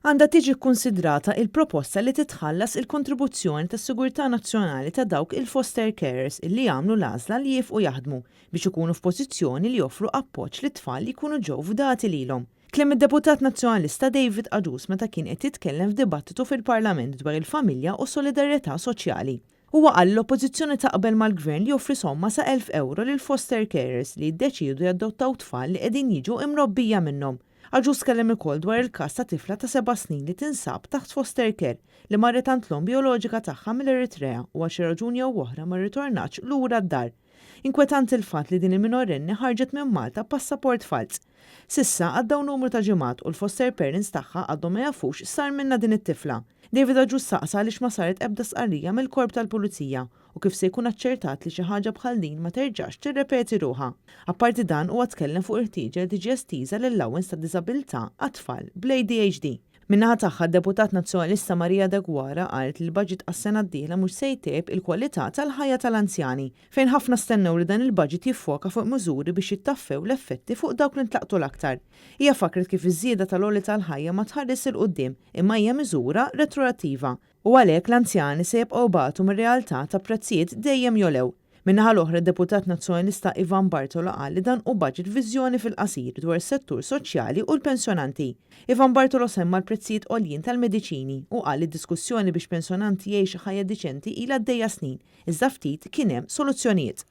Għandha tiġi kkunsidrata il-proposta li titħallas il-kontribuzzjoni tas-Sigurtà Nazzjonali ta' dawk il-foster carers illi jagħmlu l-għażla li jifqu jaħdmu biex ikunu f'pożizzjoni li joffru appoġġ lit-tfal li jkunu ġew fdati lilhom. Kliem id-Deputat Nazzjonalista David Aġus meta kien qed jitkellem f'dibattitu fil-Parlament dwar il-familja u solidarjetà soċjali. Huwa qal l-oppożizzjoni taqbel mal-Gvern li joffri somma sa' 1,000 euro lil foster carers li jiddeċiedu jadottaw tfal li qegħdin jiġu imrobbija minnhom. Aġus kellem ukoll dwar il-każ ta' tifla ta' 7 snin li tinsab taħt foster care li marret għand l-om bioloġika tagħha mill-Eritrea u għal xi raġuni jew oħra ma rritornatx lura d-dar. Inkwetant il-fatt li din il-minorenni ħarġet minn Malta passaport fals. Sissa għaddew numru ta' ġimgħat u l-foster parents tagħha għadhom ma jafux sar minnha din it-tifla. David Aġus saqsa għaliex ma saret ebda sqarrija mill-korp tal-Pulizija u kif se jkun aċċertat li xi ħaġa bħal din ma terġax tirrepeti ruħha. Apparti dan huwa tkellem fuq irtiġa li tiġi estiża l-allowance ta' diżabilità għat-tfal bl-ADHD. Min-naħa tagħha d-Deputat Nazzjonalista Marija Degwara qalet li l-baġit għas-sena d-dieħla mhux se jtejjeb il-kwalità tal-ħajja tal-anzjani, fejn ħafna stennew li dan il-baġit jiffoka fuq miżuri biex jittaffew l-effetti fuq dawk li ntlaqtu l-aktar. Hija fakret kif iż-żieda tal-għoli tal-ħajja ma tħares il quddiem imma hija miżura retroattiva u għalhekk l-anzjani se jibqgħu bagħtu mir-realtà ta' prezzijiet dejjem jolew. Min-naħa l-oħra d-Deputat Nazzjonalista Ivan Bartolo qal li dan hu baġit viżjoni fil-qasir dwar is-settur soċjali u l-pensjonanti. Ivan Bartolo semma l-prezzijiet għoljin tal-mediċini u qal li diskussjoni biex pensjonanti jgħixu ħajja diċenti ilha għaddejja snin, iżda ftit kien hemm soluzzjonijiet.